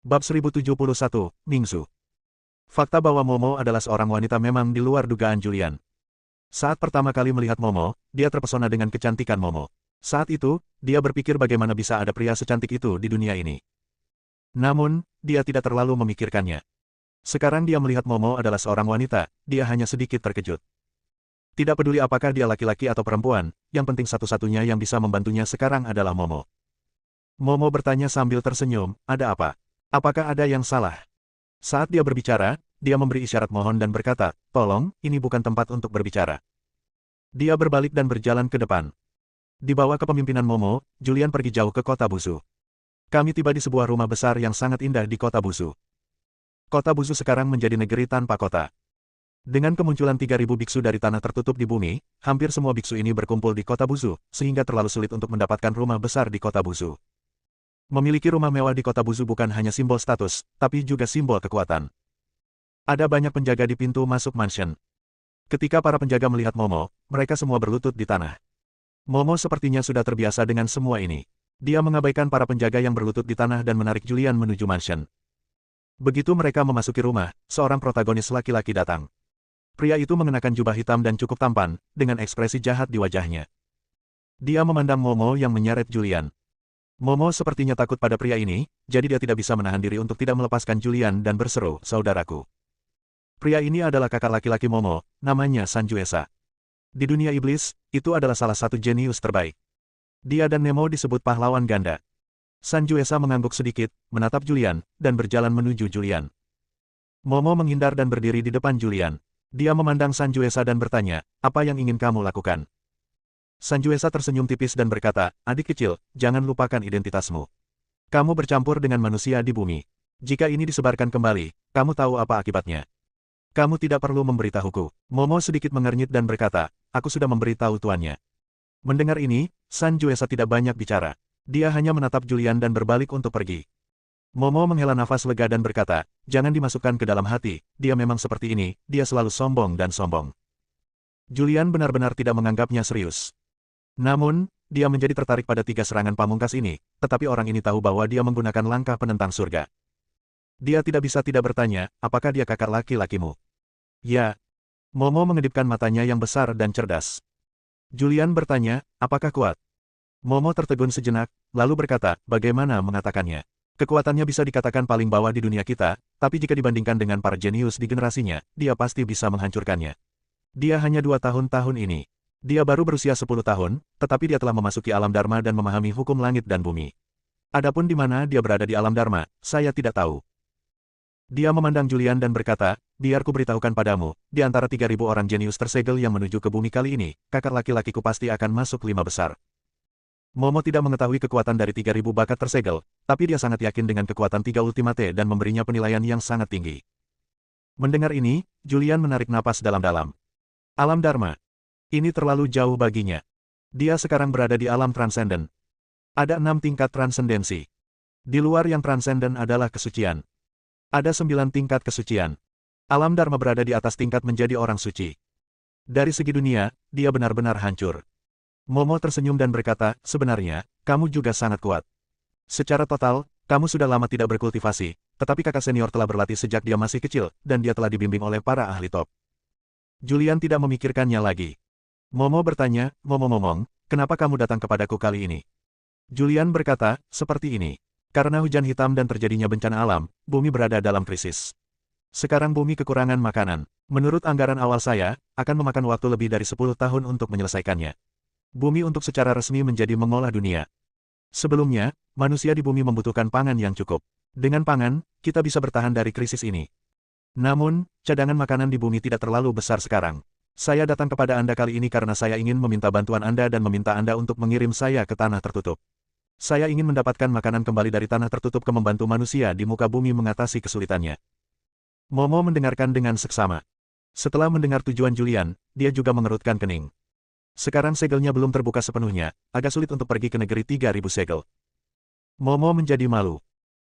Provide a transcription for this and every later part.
Bab 1071, Ningxu. Fakta bahwa Momo adalah seorang wanita memang di luar dugaan Julian. Saat pertama kali melihat Momo, dia terpesona dengan kecantikan Momo. Saat itu, dia berpikir bagaimana bisa ada pria secantik itu di dunia ini. Namun, dia tidak terlalu memikirkannya. Sekarang dia melihat Momo adalah seorang wanita, dia hanya sedikit terkejut. Tidak peduli apakah dia laki-laki atau perempuan, yang penting satu-satunya yang bisa membantunya sekarang adalah Momo. Momo bertanya sambil tersenyum, ada apa? Apakah ada yang salah? Saat dia berbicara, dia memberi isyarat mohon dan berkata, tolong, ini bukan tempat untuk berbicara. Dia berbalik dan berjalan ke depan. Di bawah kepemimpinan Momo, Julian pergi jauh ke kota Busu. Kami tiba di sebuah rumah besar yang sangat indah di kota Busu. Kota Busu sekarang menjadi negeri tanpa kota. Dengan kemunculan 3.000 biksu dari tanah tertutup di bumi, hampir semua biksu ini berkumpul di kota Busu, sehingga terlalu sulit untuk mendapatkan rumah besar di kota Busu. Memiliki rumah mewah di kota Busu bukan hanya simbol status, tapi juga simbol kekuatan. Ada banyak penjaga di pintu masuk mansion. Ketika para penjaga melihat Momo, mereka semua berlutut di tanah. Momo sepertinya sudah terbiasa dengan semua ini. Dia mengabaikan para penjaga yang berlutut di tanah dan menarik Julian menuju mansion. Begitu mereka memasuki rumah, seorang protagonis laki-laki datang. Pria itu mengenakan jubah hitam dan cukup tampan, dengan ekspresi jahat di wajahnya. Dia memandang Momo yang menyeret Julian. Momo sepertinya takut pada pria ini, jadi dia tidak bisa menahan diri untuk tidak melepaskan Julian dan berseru, saudaraku. Pria ini adalah kakak laki-laki Momo, namanya Sanjuesa. Di dunia iblis, itu adalah salah satu jenius terbaik. Dia dan Nemo disebut pahlawan ganda. Sanjuesa mengangguk sedikit, menatap Julian, dan berjalan menuju Julian. Momo menghindar dan berdiri di depan Julian. Dia memandang Sanjuesa dan bertanya, apa yang ingin kamu lakukan? Sanjuesa tersenyum tipis dan berkata, adik kecil, jangan lupakan identitasmu. Kamu bercampur dengan manusia di bumi. Jika ini disebarkan kembali, kamu tahu apa akibatnya. Kamu tidak perlu memberitahuku. Momo sedikit mengernyit dan berkata, aku sudah memberitahu tuannya. Mendengar ini, Sanjuesa tidak banyak bicara. Dia hanya menatap Julian dan berbalik untuk pergi. Momo menghela nafas lega dan berkata, jangan dimasukkan ke dalam hati, dia memang seperti ini, dia selalu sombong dan sombong. Julian benar-benar tidak menganggapnya serius. Namun, dia menjadi tertarik pada 3 serangan pamungkas ini, tetapi orang ini tahu bahwa dia menggunakan langkah penentang surga. Dia tidak bisa tidak bertanya, apakah dia kakak laki-lakimu? Ya. Momo mengedipkan matanya yang besar dan cerdas. Julian bertanya, apakah kuat? Momo tertegun sejenak, lalu berkata, bagaimana mengatakannya? Kekuatannya bisa dikatakan paling bawah di dunia kita, tapi jika dibandingkan dengan para jenius di generasinya, dia pasti bisa menghancurkannya. Dia hanya 2 tahun ini. Dia baru berusia 10 tahun, tetapi dia telah memasuki alam Dharma dan memahami hukum langit dan bumi. Adapun di mana dia berada di alam Dharma, saya tidak tahu. Dia memandang Julian dan berkata, biar ku beritahukan padamu, di antara 3.000 orang jenius tersegel yang menuju ke bumi kali ini, kakak laki-lakiku pasti akan masuk 5 besar. Momo tidak mengetahui kekuatan dari 3.000 bakat tersegel, tapi dia sangat yakin dengan kekuatan 3 Ultimate dan memberinya penilaian yang sangat tinggi. Mendengar ini, Julian menarik napas dalam-dalam. Alam Dharma. Ini terlalu jauh baginya. Dia sekarang berada di alam transenden. Ada 6 tingkat transendensi. Di luar yang transenden adalah kesucian. Ada 9 tingkat kesucian. Alam Dharma berada di atas tingkat menjadi orang suci. Dari segi dunia, dia benar-benar hancur. Momo tersenyum dan berkata, sebenarnya, kamu juga sangat kuat. Secara total, kamu sudah lama tidak berkultivasi, tetapi kakak senior telah berlatih sejak dia masih kecil, dan dia telah dibimbing oleh para ahli top. Julian tidak memikirkannya lagi. Momo bertanya, ngomong-ngomong, kenapa kamu datang kepadaku kali ini? Julian berkata, seperti ini. Karena hujan hitam dan terjadinya bencana alam, bumi berada dalam krisis. Sekarang bumi kekurangan makanan. Menurut anggaran awal saya, akan memakan waktu lebih dari 10 tahun untuk menyelesaikannya. Bumi untuk secara resmi menjadi mengolah dunia. Sebelumnya, manusia di bumi membutuhkan pangan yang cukup. Dengan pangan, kita bisa bertahan dari krisis ini. Namun, cadangan makanan di bumi tidak terlalu besar sekarang. Saya datang kepada Anda kali ini karena saya ingin meminta bantuan Anda dan meminta Anda untuk mengirim saya ke tanah tertutup. Saya ingin mendapatkan makanan kembali dari tanah tertutup ke membantu manusia di muka bumi mengatasi kesulitannya. Momo mendengarkan dengan seksama. Setelah mendengar tujuan Julian, dia juga mengerutkan kening. Sekarang segelnya belum terbuka sepenuhnya, agak sulit untuk pergi ke negeri 3.000 segel. Momo menjadi malu.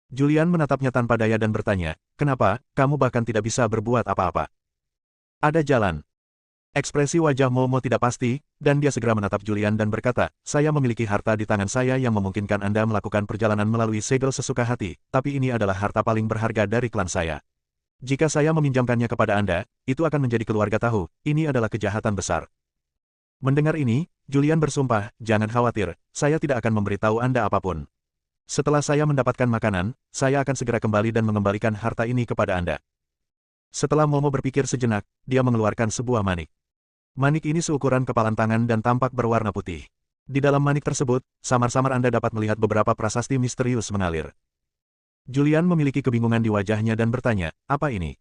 Julian menatapnya tanpa daya dan bertanya, kenapa, kamu bahkan tidak bisa berbuat apa-apa? Ada jalan. Ekspresi wajah Momo tidak pasti, dan dia segera menatap Julian dan berkata, saya memiliki harta di tangan saya yang memungkinkan Anda melakukan perjalanan melalui segel sesuka hati, tapi ini adalah harta paling berharga dari klan saya. Jika saya meminjamkannya kepada Anda, itu akan menjadi keluarga tahu, ini adalah kejahatan besar. Mendengar ini, Julian bersumpah, jangan khawatir, saya tidak akan memberitahu Anda apapun. Setelah saya mendapatkan makanan, saya akan segera kembali dan mengembalikan harta ini kepada Anda. Setelah Momo berpikir sejenak, dia mengeluarkan sebuah manik. Manik ini seukuran kepalan tangan dan tampak berwarna putih. Di dalam manik tersebut, samar-samar Anda dapat melihat beberapa prasasti misterius mengalir. Julian memiliki kebingungan di wajahnya dan bertanya, apa ini?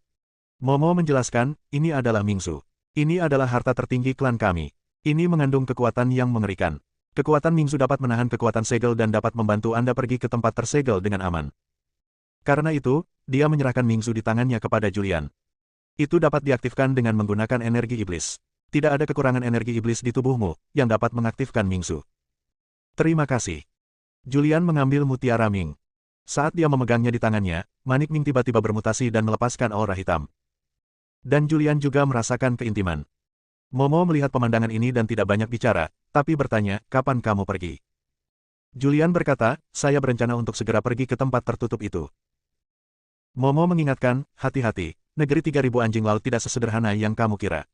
Momo menjelaskan, ini adalah Mingsu. Ini adalah harta tertinggi klan kami. Ini mengandung kekuatan yang mengerikan. Kekuatan Mingsu dapat menahan kekuatan segel dan dapat membantu Anda pergi ke tempat tersegel dengan aman. Karena itu, dia menyerahkan Mingsu di tangannya kepada Julian. Itu dapat diaktifkan dengan menggunakan energi iblis. Tidak ada kekurangan energi iblis di tubuhmu, yang dapat mengaktifkan Mingsu. Terima kasih. Julian mengambil mutiara Ming. Saat dia memegangnya di tangannya, manik Ming tiba-tiba bermutasi dan melepaskan aura hitam. Dan Julian juga merasakan keintiman. Momo melihat pemandangan ini dan tidak banyak bicara, tapi bertanya, kapan kamu pergi? Julian berkata, saya berencana untuk segera pergi ke tempat tertutup itu. Momo mengingatkan, hati-hati, negeri 3000 anjing laut tidak sesederhana yang kamu kira.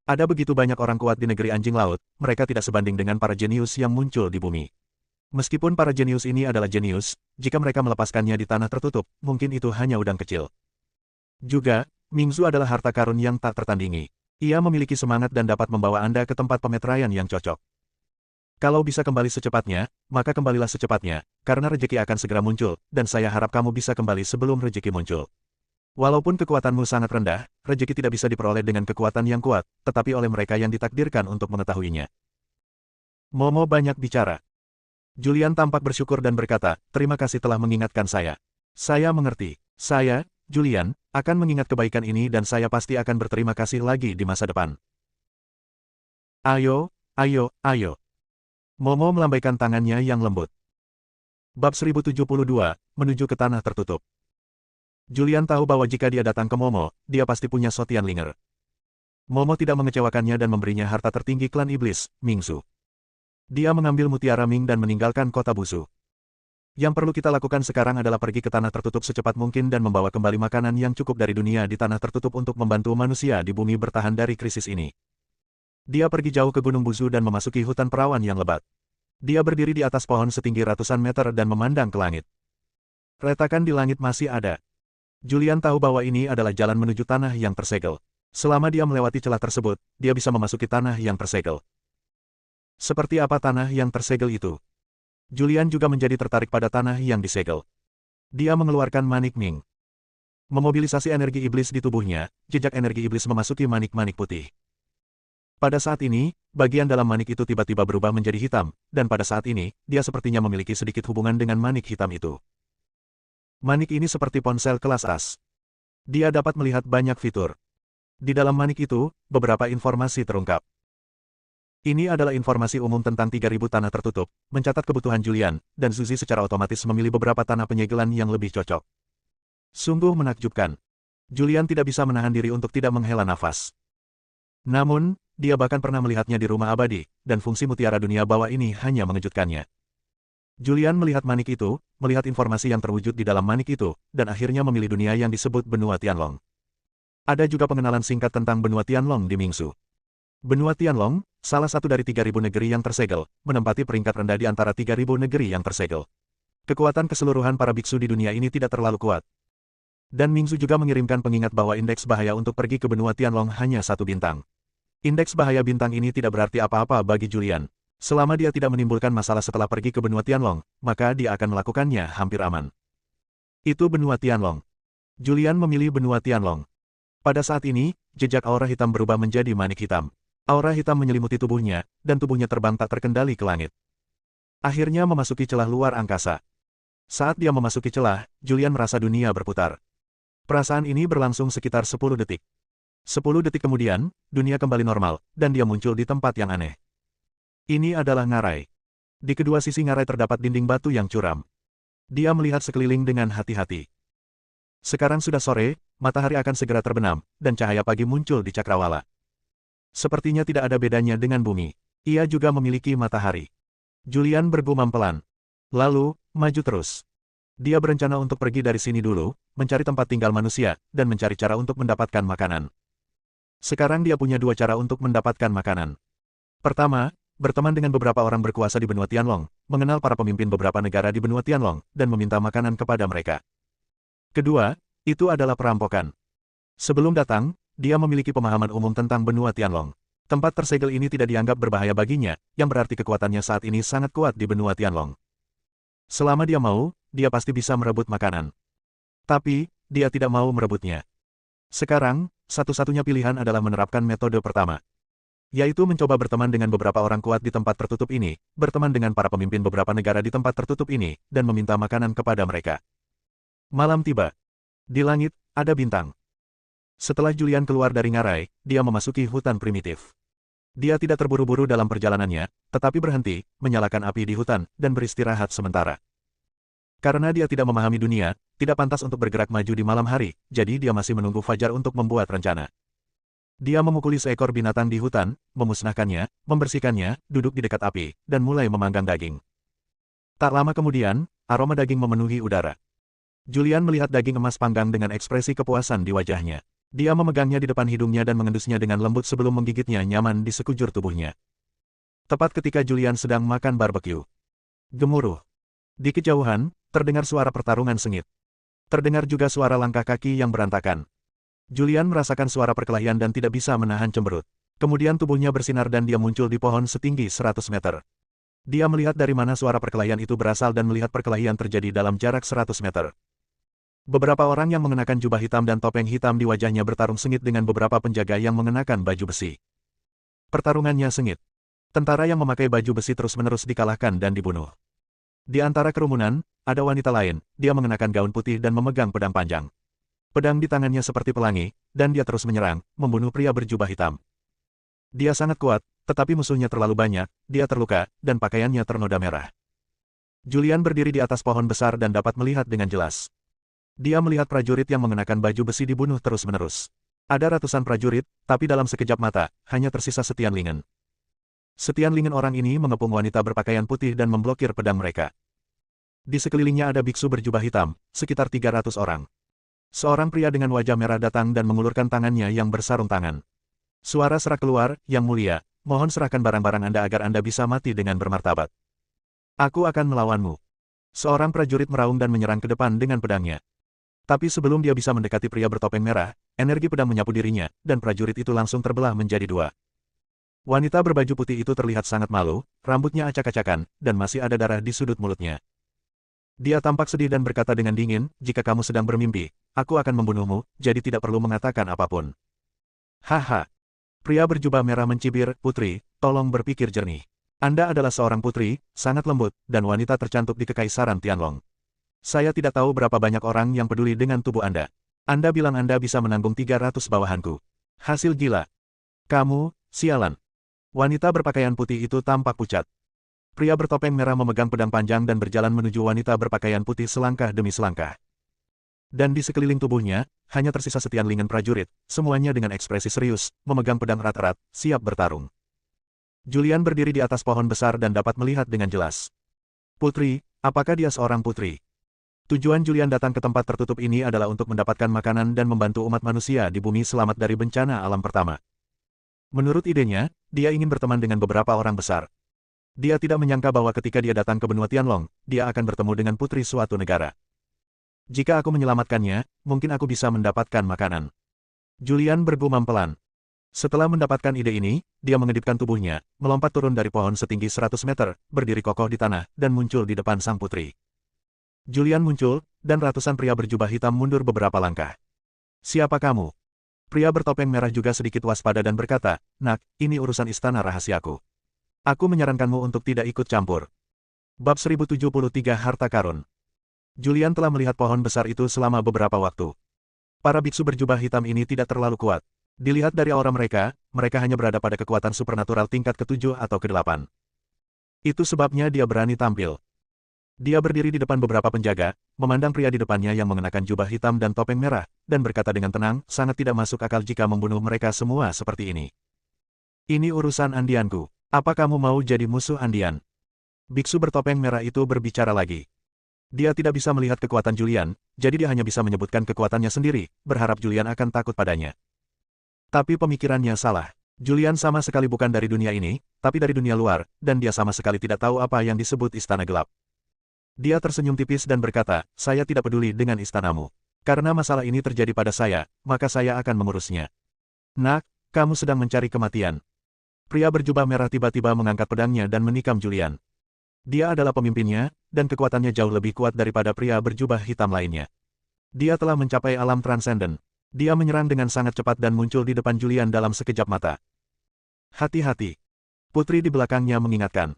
Ada begitu banyak orang kuat di negeri anjing laut, mereka tidak sebanding dengan para jenius yang muncul di bumi. Meskipun para jenius ini adalah jenius, jika mereka melepaskannya di tanah tertutup, mungkin itu hanya udang kecil. Juga, Mingzu adalah harta karun yang tak tertandingi. Ia memiliki semangat dan dapat membawa Anda ke tempat pemeteraian yang cocok. Kalau bisa kembali secepatnya, maka kembalilah secepatnya, karena rejeki akan segera muncul, dan saya harap kamu bisa kembali sebelum rejeki muncul. Walaupun kekuatanmu sangat rendah, rejeki tidak bisa diperoleh dengan kekuatan yang kuat, tetapi oleh mereka yang ditakdirkan untuk mengetahuinya. Momo banyak bicara. Julian tampak bersyukur dan berkata, terima kasih telah mengingatkan saya. Saya mengerti. Saya, Julian, akan mengingat kebaikan ini dan saya pasti akan berterima kasih lagi di masa depan. Ayo, ayo, ayo. Momo melambaikan tangannya yang lembut. Bab 1072, menuju ke tanah tertutup. Julian tahu bahwa jika dia datang ke Momo, dia pasti punya Sotian Linger. Momo tidak mengecewakannya dan memberinya harta tertinggi klan iblis, Mingsu. Dia mengambil mutiara Ming dan meninggalkan kota Busu. Yang perlu kita lakukan sekarang adalah pergi ke tanah tertutup secepat mungkin dan membawa kembali makanan yang cukup dari dunia di tanah tertutup untuk membantu manusia di bumi bertahan dari krisis ini. Dia pergi jauh ke Gunung Busu dan memasuki hutan perawan yang lebat. Dia berdiri di atas pohon setinggi ratusan meter dan memandang ke langit. Retakan di langit masih ada. Julian tahu bahwa ini adalah jalan menuju tanah yang tersegel. Selama dia melewati celah tersebut, dia bisa memasuki tanah yang tersegel. Seperti apa tanah yang tersegel itu? Julian juga menjadi tertarik pada tanah yang disegel. Dia mengeluarkan manik Ming. Memobilisasi energi iblis di tubuhnya, jejak energi iblis memasuki manik-manik putih. Pada saat ini, bagian dalam manik itu tiba-tiba berubah menjadi hitam, dan pada saat ini, dia sepertinya memiliki sedikit hubungan dengan manik hitam itu. Manik ini seperti ponsel kelas as. Dia dapat melihat banyak fitur. Di dalam manik itu, beberapa informasi terungkap. Ini adalah informasi umum tentang 3000 tanah tertutup, mencatat kebutuhan Julian, dan Zuzi secara otomatis memilih beberapa tanah penyegelan yang lebih cocok. Sungguh menakjubkan. Julian tidak bisa menahan diri untuk tidak menghela nafas. Namun, dia bahkan pernah melihatnya di rumah abadi, dan fungsi mutiara dunia bawah ini hanya mengejutkannya. Julian melihat manik itu, melihat informasi yang terwujud di dalam manik itu, dan akhirnya memilih dunia yang disebut Benua Tianlong. Ada juga pengenalan singkat tentang Benua Tianlong di Mingsu. Benua Tianlong, salah satu dari 3000 negeri yang tersegel, menempati peringkat rendah di antara 3000 negeri yang tersegel. Kekuatan keseluruhan para biksu di dunia ini tidak terlalu kuat. Dan Mingsu juga mengirimkan pengingat bahwa indeks bahaya untuk pergi ke Benua Tianlong hanya 1 bintang. Indeks bahaya bintang ini tidak berarti apa-apa bagi Julian. Selama dia tidak menimbulkan masalah setelah pergi ke Benua Tianlong, maka dia akan melakukannya hampir aman. Itu Benua Tianlong. Julian memilih Benua Tianlong. Pada saat ini, jejak aura hitam berubah menjadi manik hitam. Aura hitam menyelimuti tubuhnya, dan tubuhnya terbang tak terkendali ke langit. Akhirnya memasuki celah luar angkasa. Saat dia memasuki celah, Julian merasa dunia berputar. Perasaan ini berlangsung sekitar 10 detik. 10 detik kemudian, dunia kembali normal, dan dia muncul di tempat yang aneh. Ini adalah ngarai. Di kedua sisi ngarai terdapat dinding batu yang curam. Dia melihat sekeliling dengan hati-hati. Sekarang sudah sore, matahari akan segera terbenam, dan cahaya pagi muncul di cakrawala. Sepertinya tidak ada bedanya dengan bumi. Ia juga memiliki matahari. Julian bergumam pelan. Lalu, maju terus. Dia berencana untuk pergi dari sini dulu, mencari tempat tinggal manusia, dan mencari cara untuk mendapatkan makanan. Sekarang dia punya dua cara untuk mendapatkan makanan. Pertama, berteman dengan beberapa orang berkuasa di benua Tianlong, mengenal para pemimpin beberapa negara di benua Tianlong, dan meminta makanan kepada mereka. Kedua, itu adalah perampokan. Sebelum datang, dia memiliki pemahaman umum tentang benua Tianlong. Tempat tersegel ini tidak dianggap berbahaya baginya, yang berarti kekuatannya saat ini sangat kuat di benua Tianlong. Selama dia mau, dia pasti bisa merebut makanan. Tapi, dia tidak mau merebutnya. Sekarang, satu-satunya pilihan adalah menerapkan metode pertama. Yaitu mencoba berteman dengan beberapa orang kuat di tempat tertutup ini, berteman dengan para pemimpin beberapa negara di tempat tertutup ini, dan meminta makanan kepada mereka. Malam tiba. Di langit, ada bintang. Setelah Julian keluar dari ngarai, dia memasuki hutan primitif. Dia tidak terburu-buru dalam perjalanannya, tetapi berhenti, menyalakan api di hutan, dan beristirahat sementara. Karena dia tidak memahami dunia, tidak pantas untuk bergerak maju di malam hari, jadi dia masih menunggu fajar untuk membuat rencana. Dia memukuli seekor binatang di hutan, memusnahkannya, membersihkannya, duduk di dekat api, dan mulai memanggang daging. Tak lama kemudian, aroma daging memenuhi udara. Julian melihat daging emas panggang dengan ekspresi kepuasan di wajahnya. Dia memegangnya di depan hidungnya dan mengendusnya dengan lembut sebelum menggigitnya nyaman di sekujur tubuhnya. Tepat ketika Julian sedang makan barbecue. Gemuruh. Di kejauhan, terdengar suara pertarungan sengit. Terdengar juga suara langkah kaki yang berantakan. Julian merasakan suara perkelahian dan tidak bisa menahan cemberut. Kemudian tubuhnya bersinar dan dia muncul di pohon setinggi 100 meter. Dia melihat dari mana suara perkelahian itu berasal dan melihat perkelahian terjadi dalam jarak 100 meter. Beberapa orang yang mengenakan jubah hitam dan topeng hitam di wajahnya bertarung sengit dengan beberapa penjaga yang mengenakan baju besi. Pertarungannya sengit. Tentara yang memakai baju besi terus-menerus dikalahkan dan dibunuh. Di antara kerumunan, ada wanita lain, dia mengenakan gaun putih dan memegang pedang panjang. Pedang di tangannya seperti pelangi, dan dia terus menyerang, membunuh pria berjubah hitam. Dia sangat kuat, tetapi musuhnya terlalu banyak, dia terluka, dan pakaiannya ternoda merah. Julian berdiri di atas pohon besar dan dapat melihat dengan jelas. Dia melihat prajurit yang mengenakan baju besi dibunuh terus-menerus. Ada ratusan prajurit, tapi dalam sekejap mata, hanya tersisa setian lingen. Setian lingen orang ini mengepung wanita berpakaian putih dan memblokir pedang mereka. Di sekelilingnya ada biksu berjubah hitam, sekitar 300 orang. Seorang pria dengan wajah merah datang dan mengulurkan tangannya yang bersarung tangan. Suara serak keluar, "Yang mulia, mohon serahkan barang-barang Anda agar Anda bisa mati dengan bermartabat. Aku akan melawanmu." Seorang prajurit meraung dan menyerang ke depan dengan pedangnya. Tapi sebelum dia bisa mendekati pria bertopeng merah, energi pedang menyapu dirinya, dan prajurit itu langsung terbelah menjadi dua. Wanita berbaju putih itu terlihat sangat malu, rambutnya acak-acakan, dan masih ada darah di sudut mulutnya. Dia tampak sedih dan berkata dengan dingin, "Jika kamu sedang bermimpi, aku akan membunuhmu, jadi tidak perlu mengatakan apapun." Haha. Pria berjubah merah mencibir, "Putri, tolong berpikir jernih. Anda adalah seorang putri, sangat lembut, dan wanita tercantik di Kekaisaran Tianlong. Saya tidak tahu berapa banyak orang yang peduli dengan tubuh Anda. Anda bilang Anda bisa menanggung 300 bawahanku. Hasil gila. Kamu, sialan." Wanita berpakaian putih itu tampak pucat. Pria bertopeng merah memegang pedang panjang dan berjalan menuju wanita berpakaian putih selangkah demi selangkah. Dan di sekeliling tubuhnya, hanya tersisa setian lingen prajurit, semuanya dengan ekspresi serius, memegang pedang erat-erat, siap bertarung. Julian berdiri di atas pohon besar dan dapat melihat dengan jelas. Putri, apakah dia seorang putri? Tujuan Julian datang ke tempat tertutup ini adalah untuk mendapatkan makanan dan membantu umat manusia di bumi selamat dari bencana alam pertama. Menurut idenya, dia ingin berteman dengan beberapa orang besar. Dia tidak menyangka bahwa ketika dia datang ke benua Tianlong, dia akan bertemu dengan putri suatu negara. Jika aku menyelamatkannya, mungkin aku bisa mendapatkan makanan. Julian bergumam pelan. Setelah mendapatkan ide ini, dia mengedipkan tubuhnya, melompat turun dari pohon setinggi 100 meter, berdiri kokoh di tanah, dan muncul di depan sang putri. Julian muncul, dan ratusan pria berjubah hitam mundur beberapa langkah. "Siapa kamu?" Pria bertopeng merah juga sedikit waspada dan berkata, "Nak, ini urusan istana rahasiaku. Aku menyarankanmu untuk tidak ikut campur." Bab 1073 Harta Karun. Julian telah melihat pohon besar itu selama beberapa waktu. Para biksu berjubah hitam ini tidak terlalu kuat. Dilihat dari aura mereka, mereka hanya berada pada kekuatan supernatural tingkat ke-7 atau ke-8. Itu sebabnya dia berani tampil. Dia berdiri di depan beberapa penjaga, memandang pria di depannya yang mengenakan jubah hitam dan topeng merah, dan berkata dengan tenang, "Sangat tidak masuk akal jika membunuh mereka semua seperti ini. Ini urusan andianku. Apa kamu mau jadi musuh andian? Biksu bertopeng merah itu berbicara lagi. Dia tidak bisa melihat kekuatan Julian, jadi dia hanya bisa menyebutkan kekuatannya sendiri, berharap Julian akan takut padanya. Tapi pemikirannya salah. Julian sama sekali bukan dari dunia ini, tapi dari dunia luar, dan dia sama sekali tidak tahu apa yang disebut istana gelap. Dia tersenyum tipis dan berkata, saya tidak peduli dengan istanamu. Karena masalah ini terjadi pada saya, maka saya akan mengurusnya. Nak, kamu sedang mencari kematian. Pria berjubah merah tiba-tiba mengangkat pedangnya dan menikam Julian. Dia adalah pemimpinnya, dan kekuatannya jauh lebih kuat daripada pria berjubah hitam lainnya. Dia telah mencapai alam transenden. Dia menyerang dengan sangat cepat dan muncul di depan Julian dalam sekejap mata. Hati-hati. Putri di belakangnya mengingatkan.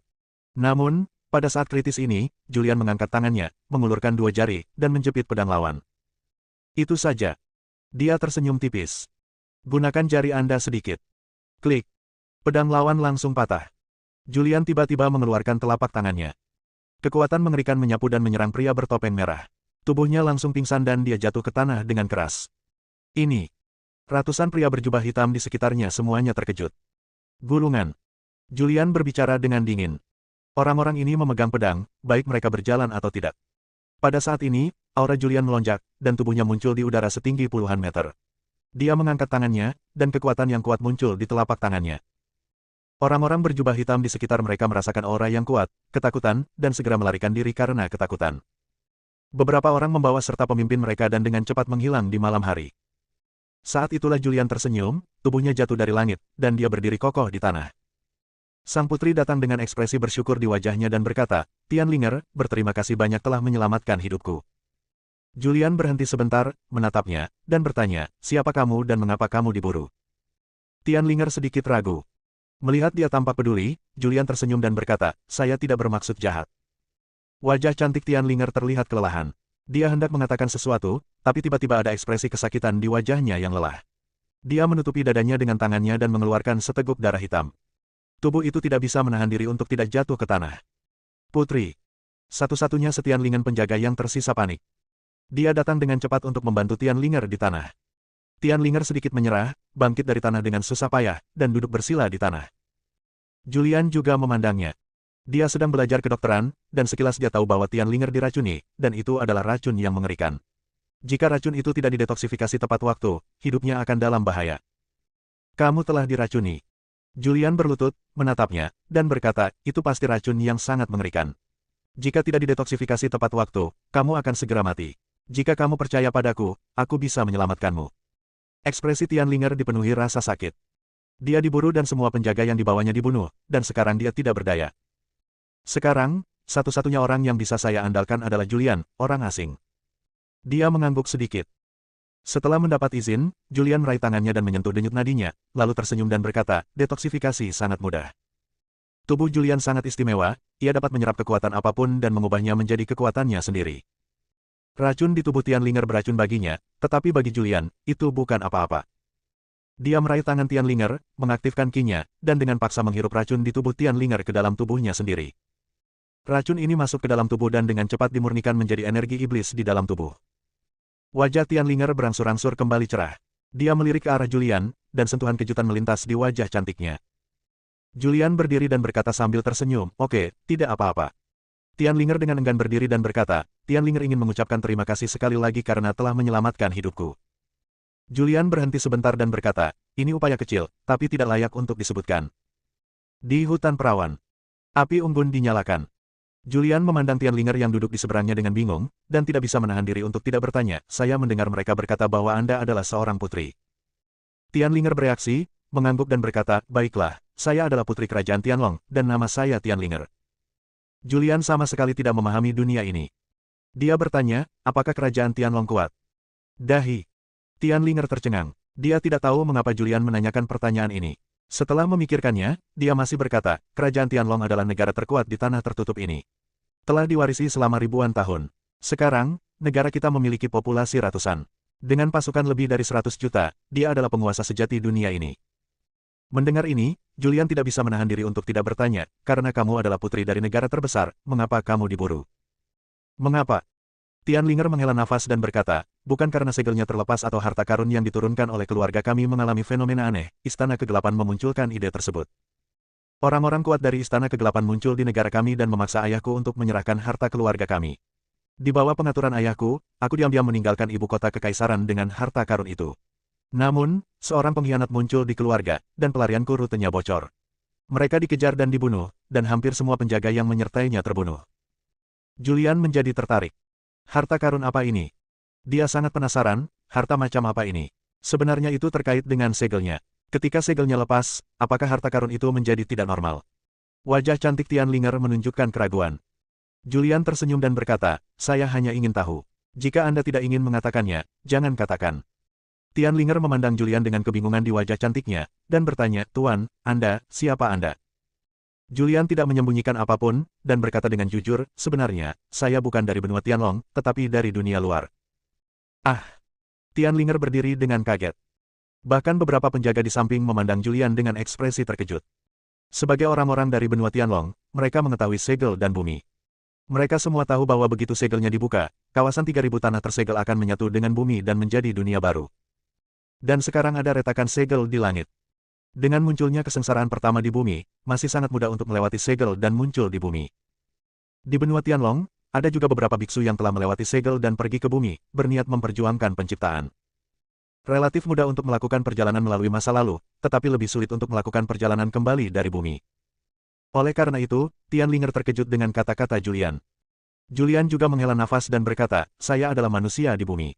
Namun, pada saat kritis ini, Julian mengangkat tangannya, mengulurkan dua jari, dan menjepit pedang lawan. Itu saja. Dia tersenyum tipis. Gunakan jari Anda sedikit. Klik. Pedang lawan langsung patah. Julian tiba-tiba mengeluarkan telapak tangannya. Kekuatan mengerikan menyapu dan menyerang pria bertopeng merah. Tubuhnya langsung pingsan dan dia jatuh ke tanah dengan keras. Ini. Ratusan pria berjubah hitam di sekitarnya semuanya terkejut. Gulungan. Julian berbicara dengan dingin. Orang-orang ini memegang pedang, baik mereka berjalan atau tidak. Pada saat ini, aura Julian melonjak, dan tubuhnya muncul di udara setinggi puluhan meter. Dia mengangkat tangannya, dan kekuatan yang kuat muncul di telapak tangannya. Orang-orang berjubah hitam di sekitar mereka merasakan aura yang kuat, ketakutan, dan segera melarikan diri karena ketakutan. Beberapa orang membawa serta pemimpin mereka dan dengan cepat menghilang di malam hari. Saat itulah Julian tersenyum, tubuhnya jatuh dari langit, dan dia berdiri kokoh di tanah. Sang putri datang dengan ekspresi bersyukur di wajahnya dan berkata, Tianlinger, berterima kasih banyak telah menyelamatkan hidupku. Julian berhenti sebentar, menatapnya, dan bertanya, siapa kamu dan mengapa kamu diburu? Tianlinger sedikit ragu. Melihat dia tampak peduli, Julian tersenyum dan berkata, saya tidak bermaksud jahat. Wajah cantik Tianlinger terlihat kelelahan. Dia hendak mengatakan sesuatu, tapi tiba-tiba ada ekspresi kesakitan di wajahnya yang lelah. Dia menutupi dadanya dengan tangannya dan mengeluarkan seteguk darah hitam. Tubuh itu tidak bisa menahan diri untuk tidak jatuh ke tanah. Putri. Satu-satunya Tianlinger penjaga yang tersisa panik. Dia datang dengan cepat untuk membantu Tianlinger di tanah. Tianlinger sedikit menyerah, bangkit dari tanah dengan susah payah, dan duduk bersila di tanah. Julian juga memandangnya. Dia sedang belajar kedokteran, dan sekilas dia tahu bahwa Tianlinger diracuni, dan itu adalah racun yang mengerikan. Jika racun itu tidak didetoksifikasi tepat waktu, hidupnya akan dalam bahaya. Kamu telah diracuni. Julian berlutut, menatapnya, dan berkata, itu pasti racun yang sangat mengerikan. Jika tidak didetoksifikasi tepat waktu, kamu akan segera mati. Jika kamu percaya padaku, aku bisa menyelamatkanmu. Ekspresi Tianlinger dipenuhi rasa sakit. Dia diburu dan semua penjaga yang dibawanya dibunuh, dan sekarang dia tidak berdaya. Sekarang, satu-satunya orang yang bisa saya andalkan adalah Julian, orang asing. Dia mengangguk sedikit. Setelah mendapat izin, Julian meraih tangannya dan menyentuh denyut nadinya, lalu tersenyum dan berkata, detoksifikasi sangat mudah. Tubuh Julian sangat istimewa, ia dapat menyerap kekuatan apapun dan mengubahnya menjadi kekuatannya sendiri. Racun di tubuh Tianlinger beracun baginya, tetapi bagi Julian, itu bukan apa-apa. Dia meraih tangan Tianlinger, mengaktifkan ki-nya, dan dengan paksa menghirup racun di tubuh Tianlinger ke dalam tubuhnya sendiri. Racun ini masuk ke dalam tubuh dan dengan cepat dimurnikan menjadi energi iblis di dalam tubuh. Wajah Tianlinger berangsur-angsur kembali cerah. Dia melirik ke arah Julian, dan sentuhan kejutan melintas di wajah cantiknya. Julian berdiri dan berkata sambil tersenyum, oke, tidak apa-apa. Tianlinger dengan enggan berdiri dan berkata, Tianlinger ingin mengucapkan terima kasih sekali lagi karena telah menyelamatkan hidupku. Julian berhenti sebentar dan berkata, ini upaya kecil, tapi tidak layak untuk disebutkan. Di hutan perawan. Api unggun dinyalakan. Julian memandang Tianlinger yang duduk di seberangnya dengan bingung, dan tidak bisa menahan diri untuk tidak bertanya, saya mendengar mereka berkata bahwa Anda adalah seorang putri. Tianlinger bereaksi, mengangguk dan berkata, baiklah, saya adalah putri kerajaan Tianlong, dan nama saya Tianlinger. Julian sama sekali tidak memahami dunia ini. Dia bertanya, apakah kerajaan Tianlong kuat? Dahi. Tianlinger tercengang. Dia tidak tahu mengapa Julian menanyakan pertanyaan ini. Setelah memikirkannya, dia masih berkata, kerajaan Tianlong adalah negara terkuat di tanah tertutup ini. Telah diwarisi selama ribuan tahun. Sekarang, negara kita memiliki populasi ratusan. Dengan pasukan lebih dari 100 juta, dia adalah penguasa sejati dunia ini. Mendengar ini, Julian tidak bisa menahan diri untuk tidak bertanya, karena kamu adalah putri dari negara terbesar, mengapa kamu diburu? Mengapa? Tianlinger menghela nafas dan berkata, bukan karena segelnya terlepas atau harta karun yang diturunkan oleh keluarga kami mengalami fenomena aneh, Istana Kegelapan memunculkan ide tersebut. Orang-orang kuat dari Istana Kegelapan muncul di negara kami dan memaksa ayahku untuk menyerahkan harta keluarga kami. Di bawah pengaturan ayahku, aku diam-diam meninggalkan ibu kota kekaisaran dengan harta karun itu. Namun, seorang pengkhianat muncul di keluarga, dan pelarianku rutenya bocor. Mereka dikejar dan dibunuh, dan hampir semua penjaga yang menyertainya terbunuh. Julian menjadi tertarik. Harta karun apa ini? Dia sangat penasaran, harta macam apa ini? Sebenarnya itu terkait dengan segelnya. Ketika segelnya lepas, apakah harta karun itu menjadi tidak normal? Wajah cantik Tianlinger menunjukkan keraguan. Julian tersenyum dan berkata, saya hanya ingin tahu. Jika Anda tidak ingin mengatakannya, jangan katakan. Tianlinger memandang Julian dengan kebingungan di wajah cantiknya, dan bertanya, Tuan, Anda, siapa Anda? Julian tidak menyembunyikan apapun, dan berkata dengan jujur, sebenarnya, saya bukan dari benua Tianlong, tetapi dari dunia luar. Ah! Tianlinger berdiri dengan kaget. Bahkan beberapa penjaga di samping memandang Julian dengan ekspresi terkejut. Sebagai orang-orang dari benua Tianlong, mereka mengetahui segel dan bumi. Mereka semua tahu bahwa begitu segelnya dibuka, kawasan 3.000 tanah tersegel akan menyatu dengan bumi dan menjadi dunia baru. Dan sekarang ada retakan segel di langit. Dengan munculnya kesengsaraan pertama di bumi, masih sangat mudah untuk melewati segel dan muncul di bumi. Di benua Tianlong, ada juga beberapa biksu yang telah melewati segel dan pergi ke bumi, berniat memperjuangkan penciptaan. Relatif mudah untuk melakukan perjalanan melalui masa lalu, tetapi lebih sulit untuk melakukan perjalanan kembali dari bumi. Oleh karena itu, Tianlinger terkejut dengan kata-kata Julian. Julian juga menghela nafas dan berkata, saya adalah manusia di bumi.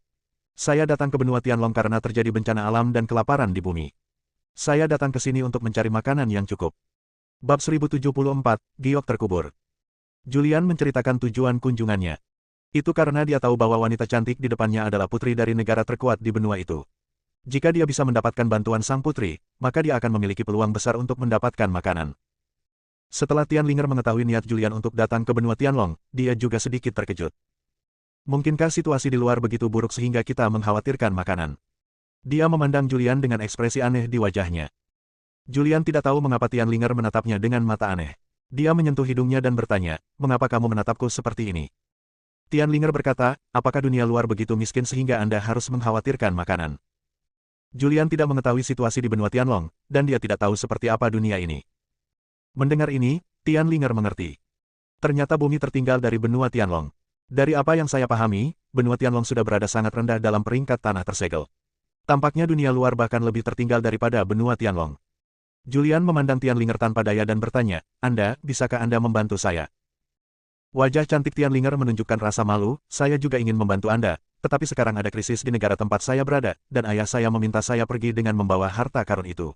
Saya datang ke benua Tianlong karena terjadi bencana alam dan kelaparan di bumi. Saya datang ke sini untuk mencari makanan yang cukup. Bab 1074, Giok terkubur. Julian menceritakan tujuan kunjungannya. Itu karena dia tahu bahwa wanita cantik di depannya adalah putri dari negara terkuat di benua itu. Jika dia bisa mendapatkan bantuan sang putri, maka dia akan memiliki peluang besar untuk mendapatkan makanan. Setelah Tianlinger mengetahui niat Julian untuk datang ke benua Tianlong, dia juga sedikit terkejut. Mungkinkah situasi di luar begitu buruk sehingga kita mengkhawatirkan makanan? Dia memandang Julian dengan ekspresi aneh di wajahnya. Julian tidak tahu mengapa Tianlinger menatapnya dengan mata aneh. Dia menyentuh hidungnya dan bertanya, mengapa kamu menatapku seperti ini? Tianlinger berkata, apakah dunia luar begitu miskin sehingga Anda harus mengkhawatirkan makanan? Julian tidak mengetahui situasi di benua Tianlong, dan dia tidak tahu seperti apa dunia ini. Mendengar ini, Tianlinger mengerti. Ternyata bumi tertinggal dari benua Tianlong. Dari apa yang saya pahami, benua Tianlong sudah berada sangat rendah dalam peringkat tanah tersegel. Tampaknya dunia luar bahkan lebih tertinggal daripada benua Tianlong. Julian memandang Tianlinger tanpa daya dan bertanya, bisakah Anda membantu saya? Wajah cantik Tianlinger menunjukkan rasa malu, saya juga ingin membantu Anda, tetapi sekarang ada krisis di negara tempat saya berada, dan ayah saya meminta saya pergi dengan membawa harta karun itu.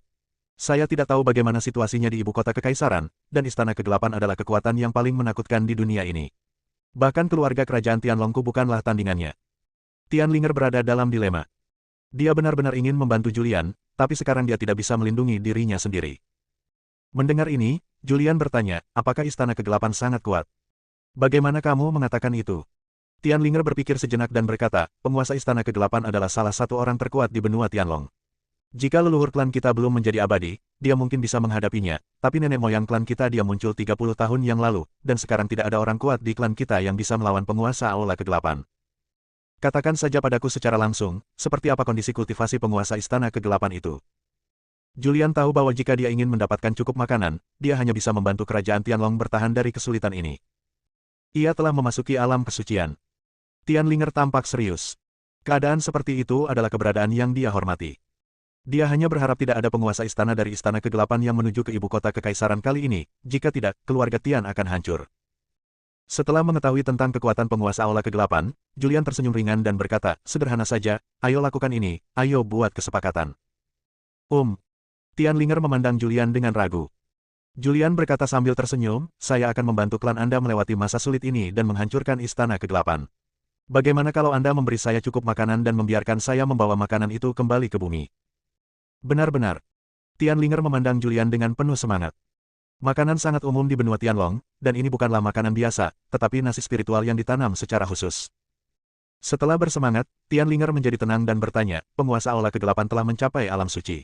Saya tidak tahu bagaimana situasinya di ibu kota kekaisaran, dan Istana Kegelapan adalah kekuatan yang paling menakutkan di dunia ini. Bahkan keluarga kerajaan Tianlongku bukanlah tandingannya. Tianlinger berada dalam dilema. Dia benar-benar ingin membantu Julian, tapi sekarang dia tidak bisa melindungi dirinya sendiri. Mendengar ini, Julian bertanya, apakah Istana Kegelapan sangat kuat? Bagaimana kamu mengatakan itu? Tianlinger berpikir sejenak dan berkata, penguasa Istana Kegelapan adalah salah satu orang terkuat di benua Tianlong. Jika leluhur klan kita belum menjadi abadi, dia mungkin bisa menghadapinya, tapi nenek moyang klan kita dia muncul 30 tahun yang lalu, dan sekarang tidak ada orang kuat di klan kita yang bisa melawan penguasa Aula Kegelapan. Katakan saja padaku secara langsung, seperti apa kondisi kultivasi penguasa Istana Kegelapan itu. Julian tahu bahwa jika dia ingin mendapatkan cukup makanan, dia hanya bisa membantu kerajaan Tianlong bertahan dari kesulitan ini. Ia telah memasuki alam kesucian. Tianlinger tampak serius. Keadaan seperti itu adalah keberadaan yang dia hormati. Dia hanya berharap tidak ada penguasa istana dari Istana Kegelapan yang menuju ke ibu kota kekaisaran kali ini, jika tidak, keluarga Tian akan hancur. Setelah mengetahui tentang kekuatan penguasa Aula Kegelapan, Julian tersenyum ringan dan berkata, sederhana saja, ayo lakukan ini, ayo buat kesepakatan. Tianlinger memandang Julian dengan ragu. Julian berkata sambil tersenyum, saya akan membantu klan Anda melewati masa sulit ini dan menghancurkan Istana Kegelapan. Bagaimana kalau Anda memberi saya cukup makanan dan membiarkan saya membawa makanan itu kembali ke bumi? Benar-benar. Tianlinger memandang Julian dengan penuh semangat. Makanan sangat umum di benua Tianlong, dan ini bukanlah makanan biasa, tetapi nasi spiritual yang ditanam secara khusus. Setelah bersemangat, Tianlinger menjadi tenang dan bertanya, penguasa Aula Kegelapan telah mencapai alam suci.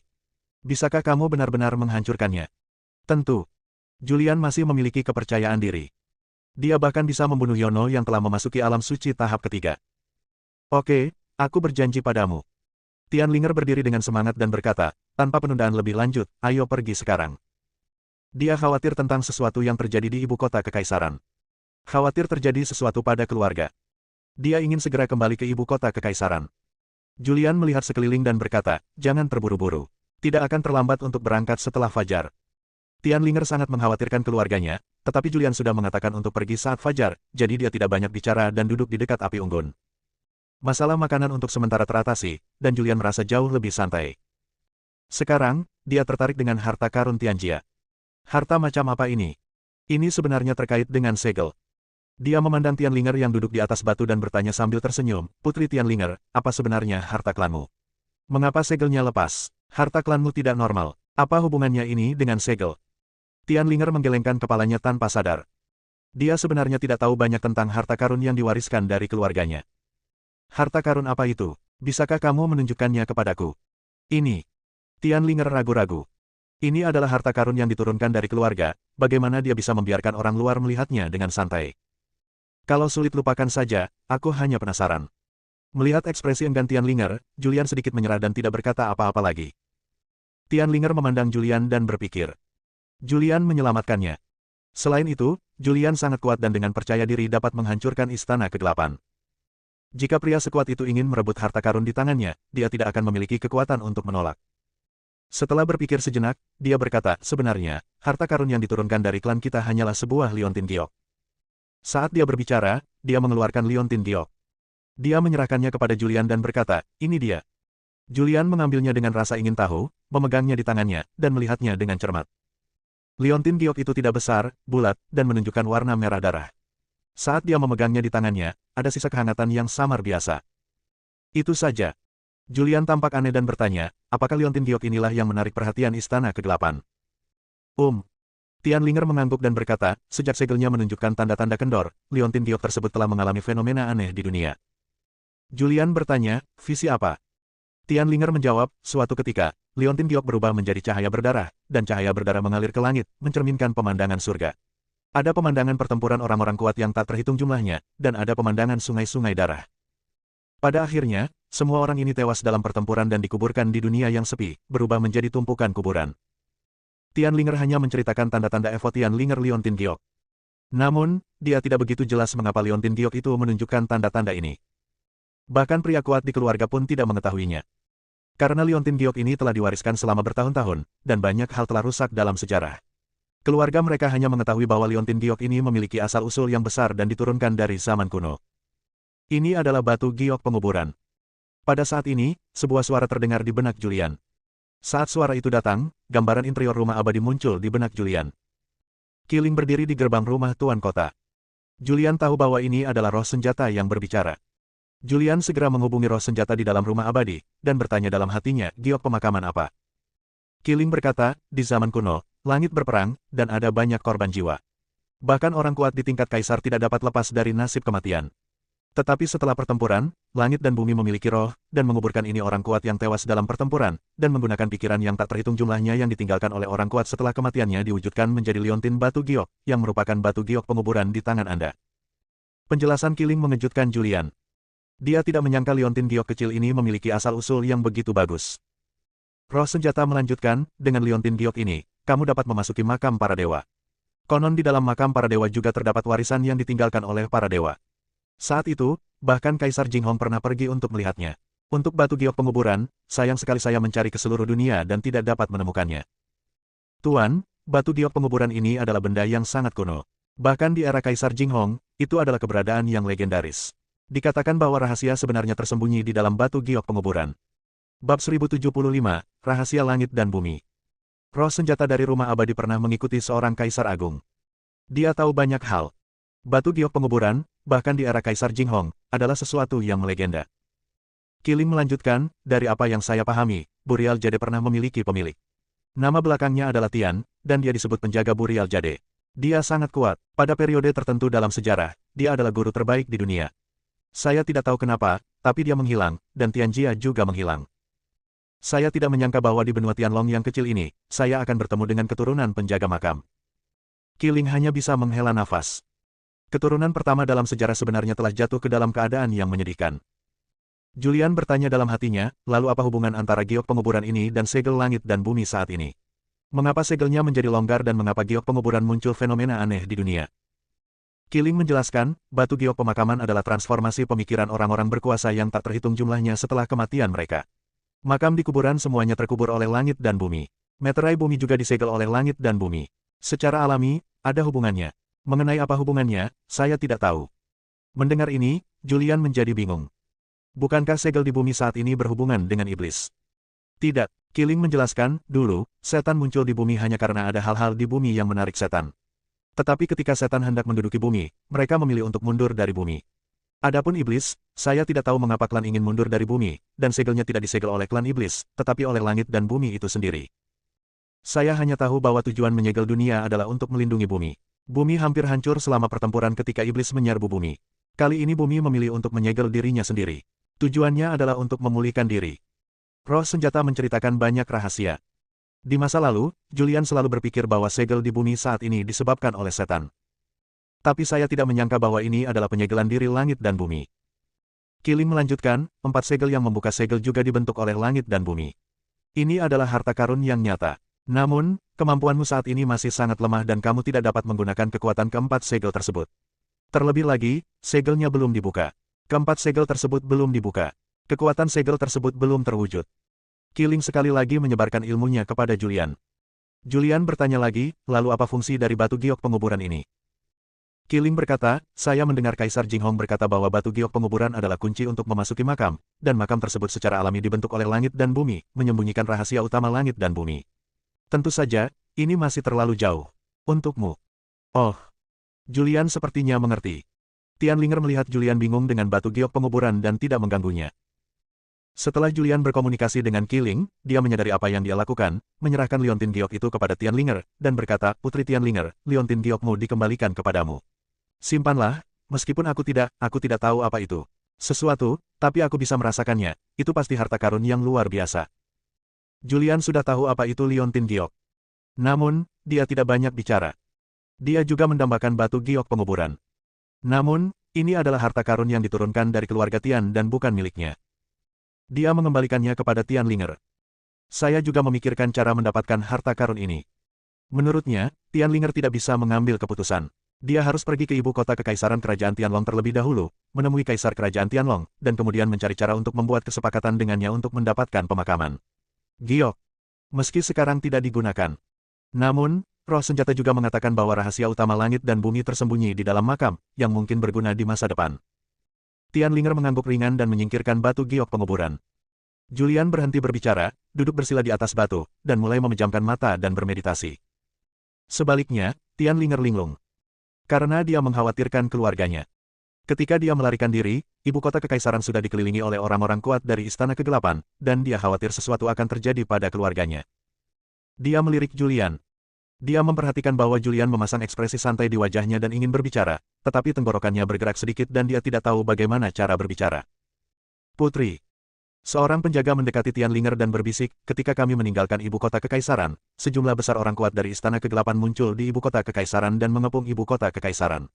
Bisakah kamu benar-benar menghancurkannya? Tentu. Julian masih memiliki kepercayaan diri. Dia bahkan bisa membunuh Yono yang telah memasuki alam suci tahap ketiga. Oke, aku berjanji padamu. Tianlinger berdiri dengan semangat dan berkata, tanpa penundaan lebih lanjut, ayo pergi sekarang. Dia khawatir tentang sesuatu yang terjadi di ibu kota kekaisaran. Khawatir terjadi sesuatu pada keluarga. Dia ingin segera kembali ke ibu kota kekaisaran. Julian melihat sekeliling dan berkata, jangan terburu-buru. Tidak akan terlambat untuk berangkat setelah fajar. Tianlinger sangat mengkhawatirkan keluarganya, tetapi Julian sudah mengatakan untuk pergi saat fajar, jadi dia tidak banyak bicara dan duduk di dekat api unggun. Masalah makanan untuk sementara teratasi, dan Julian merasa jauh lebih santai. Sekarang, dia tertarik dengan harta karun Tianjia. Harta macam apa ini? Ini sebenarnya terkait dengan segel. Dia memandang Tianlinger yang duduk di atas batu dan bertanya sambil tersenyum, Putri Tianlinger, apa sebenarnya harta klanmu? Mengapa segelnya lepas? Harta klanmu tidak normal. Apa hubungannya ini dengan segel? Tianlinger menggelengkan kepalanya tanpa sadar. Dia sebenarnya tidak tahu banyak tentang harta karun yang diwariskan dari keluarganya. Harta karun apa itu? Bisakah kamu menunjukkannya kepadaku? Ini. Tianlinger ragu-ragu. Ini adalah harta karun yang diturunkan dari keluarga, bagaimana dia bisa membiarkan orang luar melihatnya dengan santai? Kalau sulit lupakan saja, aku hanya penasaran. Melihat ekspresi enggan Tianlinger, Julian sedikit menyerah dan tidak berkata apa-apa lagi. Tianlinger memandang Julian dan berpikir. Julian menyelamatkannya. Selain itu, Julian sangat kuat dan dengan percaya diri dapat menghancurkan istana kegelapan. Jika pria sekuat itu ingin merebut harta karun di tangannya, dia tidak akan memiliki kekuatan untuk menolak. Setelah berpikir sejenak, dia berkata, sebenarnya, harta karun yang diturunkan dari klan kita hanyalah sebuah liontin giok. Saat dia berbicara, dia mengeluarkan liontin giok. Dia menyerahkannya kepada Julian dan berkata, ini dia. Julian mengambilnya dengan rasa ingin tahu, memegangnya di tangannya, dan melihatnya dengan cermat. Liontin giok itu tidak besar, bulat, dan menunjukkan warna merah darah. Saat dia memegangnya di tangannya, ada sisa kehangatan yang samar biasa. Itu saja. Julian tampak aneh dan bertanya, apakah liontin giok inilah yang menarik perhatian istana kegelapan? Tianlinger mengangguk dan berkata, sejak segelnya menunjukkan tanda-tanda kendor, liontin giok tersebut telah mengalami fenomena aneh di dunia. Julian bertanya, visi apa? Tianlinger menjawab, suatu ketika, liontin giok berubah menjadi cahaya berdarah, dan cahaya berdarah mengalir ke langit, mencerminkan pemandangan surga. Ada pemandangan pertempuran orang-orang kuat yang tak terhitung jumlahnya, dan ada pemandangan sungai-sungai darah. Pada akhirnya, semua orang ini tewas dalam pertempuran dan dikuburkan di dunia yang sepi, berubah menjadi tumpukan kuburan. Tianlinger hanya menceritakan tanda-tanda efod Tianlinger liontin giok. Namun, dia tidak begitu jelas mengapa liontin giok itu menunjukkan tanda-tanda ini. Bahkan pria kuat di keluarga pun tidak mengetahuinya. Karena liontin giok ini telah diwariskan selama bertahun-tahun, dan banyak hal telah rusak dalam sejarah. Keluarga mereka hanya mengetahui bahwa liontin giok ini memiliki asal-usul yang besar dan diturunkan dari zaman kuno. Ini adalah batu giok penguburan. Pada saat ini, sebuah suara terdengar di benak Julian. Saat suara itu datang, gambaran interior rumah abadi muncul di benak Julian. Qilin berdiri di gerbang rumah Tuan Kota. Julian tahu bahwa ini adalah roh senjata yang berbicara. Julian segera menghubungi roh senjata di dalam rumah abadi, dan bertanya dalam hatinya, giok pemakaman apa? Qilin berkata, di zaman kuno, langit berperang, dan ada banyak korban jiwa. Bahkan orang kuat di tingkat kaisar tidak dapat lepas dari nasib kematian. Tetapi setelah pertempuran, langit dan bumi memiliki roh, dan menguburkan ini orang kuat yang tewas dalam pertempuran, dan menggunakan pikiran yang tak terhitung jumlahnya yang ditinggalkan oleh orang kuat setelah kematiannya diwujudkan menjadi liontin batu giok, yang merupakan batu giok penguburan di tangan Anda. Penjelasan Qilin mengejutkan Julian. Dia tidak menyangka liontin giok kecil ini memiliki asal-usul yang begitu bagus. Roh senjata melanjutkan, dengan liontin giok ini, kamu dapat memasuki makam para dewa. Konon di dalam makam para dewa juga terdapat warisan yang ditinggalkan oleh para dewa. Saat itu, bahkan Kaisar Jinghong pernah pergi untuk melihatnya. Untuk batu giok penguburan, sayang sekali saya mencari ke seluruh dunia dan tidak dapat menemukannya. Tuan, batu giok penguburan ini adalah benda yang sangat kuno. Bahkan di era Kaisar Jinghong, itu adalah keberadaan yang legendaris. Dikatakan bahwa rahasia sebenarnya tersembunyi di dalam batu giok penguburan. Bab 1075, Rahasia Langit dan Bumi. Roh senjata dari rumah abadi pernah mengikuti seorang kaisar agung. Dia tahu banyak hal. Batu giok penguburan, bahkan di era Kaisar Jinghong, adalah sesuatu yang melegenda. Qilin melanjutkan, dari apa yang saya pahami, Burial Jade pernah memiliki pemilik. Nama belakangnya adalah Tian, dan dia disebut penjaga Burial Jade. Dia sangat kuat. Pada periode tertentu dalam sejarah, dia adalah guru terbaik di dunia. Saya tidak tahu kenapa, tapi dia menghilang, dan Tianjia juga menghilang. Saya tidak menyangka bahwa di benua Tianlong yang kecil ini, saya akan bertemu dengan keturunan penjaga makam. Qilin hanya bisa menghela nafas. Keturunan pertama dalam sejarah sebenarnya telah jatuh ke dalam keadaan yang menyedihkan. Julian bertanya dalam hatinya, lalu apa hubungan antara giok penguburan ini dan segel langit dan bumi saat ini? Mengapa segelnya menjadi longgar dan mengapa giok penguburan muncul fenomena aneh di dunia? Killing menjelaskan, batu giok pemakaman adalah transformasi pemikiran orang-orang berkuasa yang tak terhitung jumlahnya setelah kematian mereka. Makam di kuburan semuanya terkubur oleh langit dan bumi. Meterai bumi juga disegel oleh langit dan bumi. Secara alami, ada hubungannya. Mengenai apa hubungannya, saya tidak tahu. Mendengar ini, Julian menjadi bingung. Bukankah segel di bumi saat ini berhubungan dengan iblis? Tidak, Killing menjelaskan, dulu, setan muncul di bumi hanya karena ada hal-hal di bumi yang menarik setan. Tetapi ketika setan hendak menduduki bumi, mereka memilih untuk mundur dari bumi. Adapun iblis, saya tidak tahu mengapa klan ingin mundur dari bumi, dan segelnya tidak disegel oleh klan iblis, tetapi oleh langit dan bumi itu sendiri. Saya hanya tahu bahwa tujuan menyegel dunia adalah untuk melindungi bumi. Bumi hampir hancur selama pertempuran ketika iblis menyerbu bumi. Kali ini bumi memilih untuk menyegel dirinya sendiri. Tujuannya adalah untuk memulihkan diri. Roh senjata menceritakan banyak rahasia. Di masa lalu, Julian selalu berpikir bahwa segel di bumi saat ini disebabkan oleh setan. Tapi saya tidak menyangka bahwa ini adalah penyegelan diri langit dan bumi. Killing melanjutkan, 4 segel yang membuka segel juga dibentuk oleh langit dan bumi. Ini adalah harta karun yang nyata. Namun, kemampuanmu saat ini masih sangat lemah dan kamu tidak dapat menggunakan kekuatan keempat segel tersebut. Terlebih lagi, segelnya belum dibuka. Keempat segel tersebut belum dibuka. Kekuatan segel tersebut belum terwujud. Killing sekali lagi menyebarkan ilmunya kepada Julian. Julian bertanya lagi, lalu apa fungsi dari batu giok penguburan ini? Killing berkata, saya mendengar Kaisar Jinghong berkata bahwa batu giok penguburan adalah kunci untuk memasuki makam, dan makam tersebut secara alami dibentuk oleh langit dan bumi, menyembunyikan rahasia utama langit dan bumi. Tentu saja, ini masih terlalu jauh. Untukmu. Oh. Julian sepertinya mengerti. Tianlinger melihat Julian bingung dengan batu giok penguburan dan tidak mengganggunya. Setelah Julian berkomunikasi dengan Killing, dia menyadari apa yang dia lakukan, menyerahkan liontin giok itu kepada Tianlinger, dan berkata, Putri Tianlinger, liontin giokmu dikembalikan kepadamu. Simpanlah, meskipun aku tidak tahu apa itu. Sesuatu, tapi aku bisa merasakannya, itu pasti harta karun yang luar biasa. Julian sudah tahu apa itu liontin giok. Namun, dia tidak banyak bicara. Dia juga mendambakan batu giok penguburan. Namun, ini adalah harta karun yang diturunkan dari keluarga Tian dan bukan miliknya. Dia mengembalikannya kepada Tianlinger. Saya juga memikirkan cara mendapatkan harta karun ini. Menurutnya, Tianlinger tidak bisa mengambil keputusan. Dia harus pergi ke ibu kota kekaisaran kerajaan Tianlong terlebih dahulu, menemui kaisar kerajaan Tianlong, dan kemudian mencari cara untuk membuat kesepakatan dengannya untuk mendapatkan pemakaman. Giok. Meski sekarang tidak digunakan. Namun, roh senjata juga mengatakan bahwa rahasia utama langit dan bumi tersembunyi di dalam makam, yang mungkin berguna di masa depan. Tianlinger mengangguk ringan dan menyingkirkan batu giok penguburan. Julian berhenti berbicara, duduk bersila di atas batu, dan mulai memejamkan mata dan bermeditasi. Sebaliknya, Tianlinger linglung. Karena dia mengkhawatirkan keluarganya. Ketika dia melarikan diri, ibu kota kekaisaran sudah dikelilingi oleh orang-orang kuat dari Istana Kegelapan, dan dia khawatir sesuatu akan terjadi pada keluarganya. Dia melirik Julian. Dia memperhatikan bahwa Julian memasang ekspresi santai di wajahnya dan ingin berbicara, tetapi tenggorokannya bergerak sedikit dan dia tidak tahu bagaimana cara berbicara. Putri. Seorang penjaga mendekati Tianlinger dan berbisik, ketika kami meninggalkan ibu kota kekaisaran, sejumlah besar orang kuat dari Istana Kegelapan muncul di ibu kota kekaisaran dan mengepung ibu kota kekaisaran.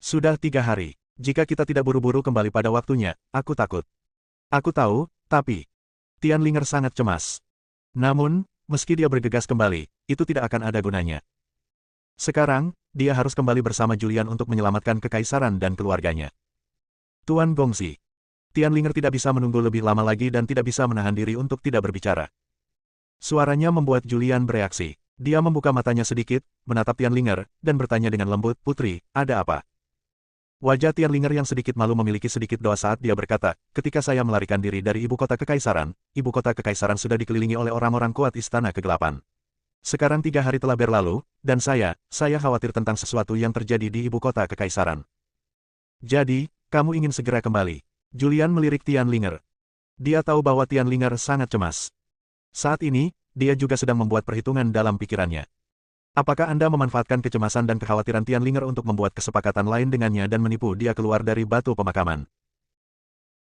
Sudah 3 hari. Jika kita tidak buru-buru kembali pada waktunya, aku takut. Aku tahu, tapi... Tianlinger sangat cemas. Namun, meski dia bergegas kembali, itu tidak akan ada gunanya. Sekarang, dia harus kembali bersama Julian untuk menyelamatkan kekaisaran dan keluarganya. Tuan Gongxi. Tianlinger tidak bisa menunggu lebih lama lagi dan tidak bisa menahan diri untuk tidak berbicara. Suaranya membuat Julian bereaksi. Dia membuka matanya sedikit, menatap Tianlinger, dan bertanya dengan lembut, Putri, ada apa? Wajah Tianlinger yang sedikit malu memiliki sedikit doa saat dia berkata, ketika saya melarikan diri dari ibu kota kekaisaran sudah dikelilingi oleh orang-orang kuat Istana Kegelapan. Sekarang 3 hari telah berlalu, dan saya khawatir tentang sesuatu yang terjadi di ibu kota kekaisaran. Jadi, kamu ingin segera kembali. Julian melirik Tianlinger. Dia tahu bahwa Tianlinger sangat cemas. Saat ini, dia juga sedang membuat perhitungan dalam pikirannya. Apakah Anda memanfaatkan kecemasan dan kekhawatiran Tianlinger untuk membuat kesepakatan lain dengannya dan menipu dia keluar dari batu pemakaman?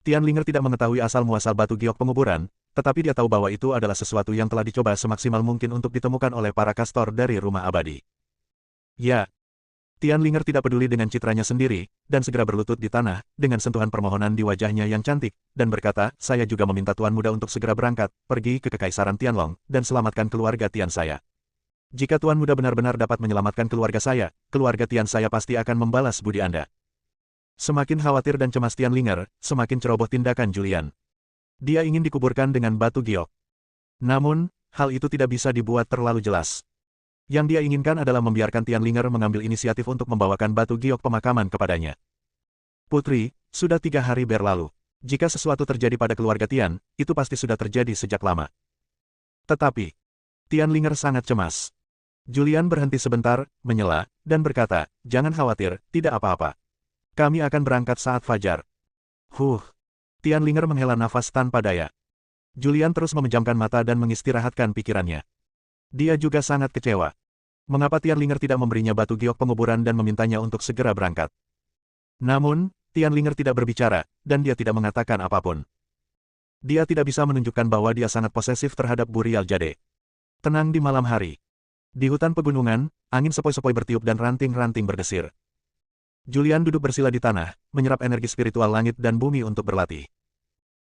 Tianlinger tidak mengetahui asal-muasal batu giok penguburan, tetapi dia tahu bahwa itu adalah sesuatu yang telah dicoba semaksimal mungkin untuk ditemukan oleh para kastor dari rumah abadi. Ya. Tianlinger tidak peduli dengan citranya sendiri, dan segera berlutut di tanah, dengan sentuhan permohonan di wajahnya yang cantik, dan berkata, saya juga meminta Tuan Muda untuk segera berangkat, pergi ke Kekaisaran Tianlong, dan selamatkan keluarga Tian saya. Jika Tuan Muda benar-benar dapat menyelamatkan keluarga Tian saya pasti akan membalas budi Anda. Semakin khawatir dan cemas Tianlinger, semakin ceroboh tindakan Julian. Dia ingin dikuburkan dengan batu giok. Namun, hal itu tidak bisa dibuat terlalu jelas. Yang dia inginkan adalah membiarkan Tianlinger mengambil inisiatif untuk membawakan batu giok pemakaman kepadanya. Putri, sudah 3 hari berlalu. Jika sesuatu terjadi pada keluarga Tian, itu pasti sudah terjadi sejak lama. Tetapi, Tianlinger sangat cemas. Julian berhenti sebentar, menyela, dan berkata, jangan khawatir, tidak apa-apa. Kami akan berangkat saat fajar. Tianlinger menghela nafas tanpa daya. Julian terus memejamkan mata dan mengistirahatkan pikirannya. Dia juga sangat kecewa. Mengapa Tianlinger tidak memberinya batu giok penguburan dan memintanya untuk segera berangkat? Namun, Tianlinger tidak berbicara, dan dia tidak mengatakan apapun. Dia tidak bisa menunjukkan bahwa dia sangat posesif terhadap Burial Jade. Tenang di malam hari. Di hutan pegunungan, angin sepoi-sepoi bertiup dan ranting-ranting berdesir. Julian duduk bersila di tanah, menyerap energi spiritual langit dan bumi untuk berlatih.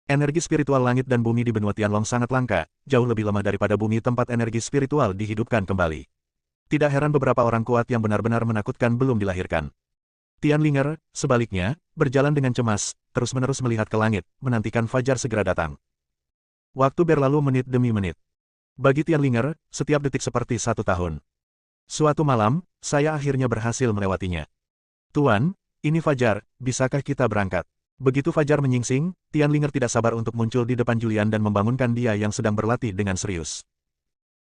Energi spiritual langit dan bumi di benua Tianlong sangat langka, jauh lebih lemah daripada bumi tempat energi spiritual dihidupkan kembali. Tidak heran beberapa orang kuat yang benar-benar menakutkan belum dilahirkan. Tianlinger, sebaliknya, berjalan dengan cemas, terus-menerus melihat ke langit, menantikan fajar segera datang. Waktu berlalu menit demi menit. Bagi Tianlinger, setiap detik seperti 1 tahun. Suatu malam, saya akhirnya berhasil melewatinya. Tuan, ini fajar, bisakah kita berangkat? Begitu fajar menyingsing, Tianlinger tidak sabar untuk muncul di depan Julian dan membangunkan dia yang sedang berlatih dengan serius.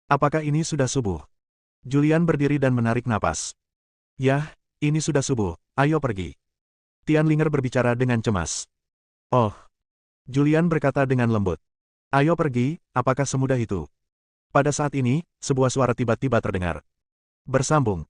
Apakah ini sudah subuh? Julian berdiri dan menarik napas. Yah, ini sudah subuh, ayo pergi. Tianlinger berbicara dengan cemas. Oh. Julian berkata dengan lembut. Ayo pergi, apakah semudah itu? Pada saat ini, sebuah suara tiba-tiba terdengar. Bersambung.